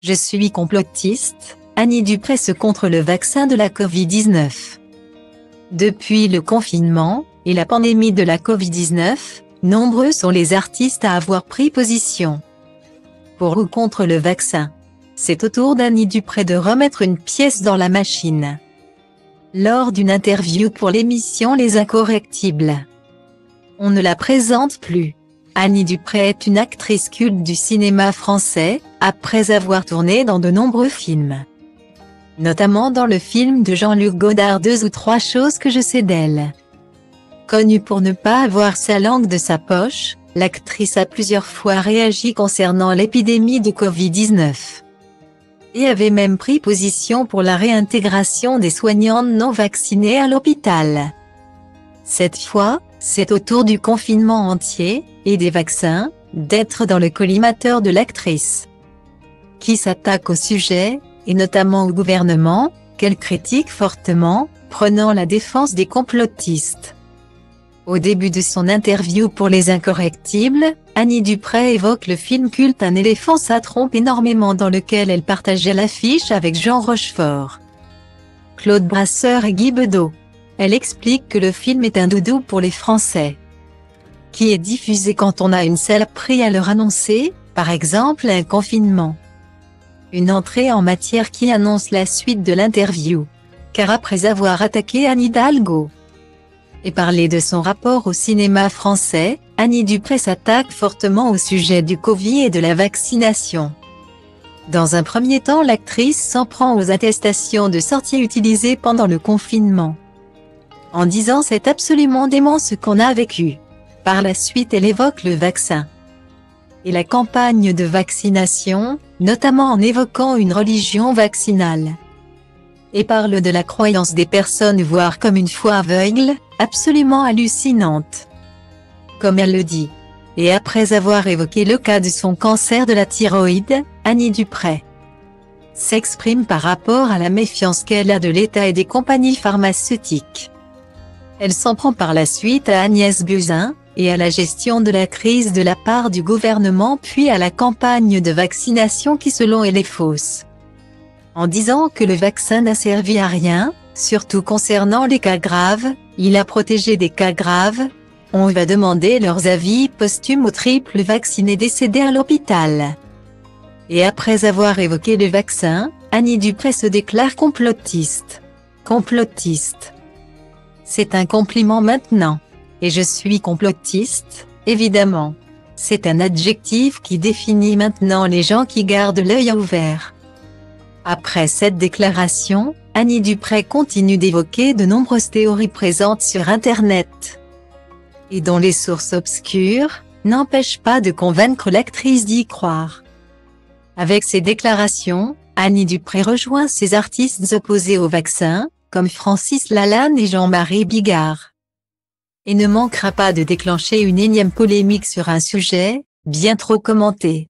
Je suis complotiste, Annie Dupresse contre le vaccin de la Covid-19. Depuis le confinement et la pandémie de la Covid-19, nombreux sont les artistes à avoir pris position pour ou contre le vaccin. C'est au tour d'Annie Dupresse de remettre une pièce dans la machine. Lors d'une interview pour l'émission Les Incorrectibles, on ne la présente plus. Annie Dupresse est une actrice culte du cinéma français, après avoir tourné dans de nombreux films. Notamment dans le film de Jean-Luc Godard 2 ou 3 choses que je sais d'elle. Connue pour ne pas avoir sa langue de sa poche, l'actrice a plusieurs fois réagi concernant l'épidémie de Covid-19. Et avait même pris position pour la réintégration des soignants non vaccinés à l'hôpital. Cette fois, c'est au tour du confinement entier, et des vaccins, d'être dans le collimateur de l'actrice, qui s'attaque au sujet, et notamment au gouvernement, qu'elle critique fortement, prenant la défense des complotistes. Au début de son interview pour Les Incorrectibles, Annie Dupresse évoque le film culte Un éléphant ça trompe énormément dans lequel elle partageait l'affiche avec Jean Rochefort, Claude Brasseur et Guy Bedos. Elle explique que le film est un doudou pour les Français, qui est diffusé quand on a une saloperie à leur annoncer, par exemple un confinement. Une entrée en matière qui annonce la suite de l'interview. Car après avoir attaqué Anne Hidalgo et parlé de son rapport au cinéma français, Annie Dupresse s'attaque fortement au sujet du Covid et de la vaccination. Dans un premier temps, l'actrice s'en prend aux attestations de sortie utilisées pendant le confinement, en disant « c'est absolument dément ce qu'on a vécu ». Par la suite, elle évoque le vaccin et la campagne de vaccination, notamment en évoquant une religion vaccinale, et parle de la croyance des personnes voire comme une foi aveugle, absolument hallucinante, comme elle le dit. Et après avoir évoqué le cas de son cancer de la thyroïde, Annie Dupresse s'exprime par rapport à la méfiance qu'elle a de l'État et des compagnies pharmaceutiques. Elle s'en prend par la suite à Agnès Buzyn, et à la gestion de la crise de la part du gouvernement puis à la campagne de vaccination qui selon elle est fausse, en disant que le vaccin n'a servi à rien, surtout concernant les cas graves, il a protégé des cas graves. On va demander leurs avis posthumes aux triples vaccinés décédés à l'hôpital. Et après avoir évoqué le vaccin, Annie Dupresse se déclare complotiste. Complotiste. C'est un compliment maintenant. Et je suis complotiste, évidemment. C'est un adjectif qui définit maintenant les gens qui gardent l'œil ouvert. Après cette déclaration, Annie Dupresse continue d'évoquer de nombreuses théories présentes sur Internet, et dont les sources obscures n'empêchent pas de convaincre l'actrice d'y croire. Avec ces déclarations, Annie Dupresse rejoint ses artistes opposés au vaccin, comme Francis Lalanne et Jean-Marie Bigard, et ne manquera pas de déclencher une énième polémique sur un sujet bien trop commenté.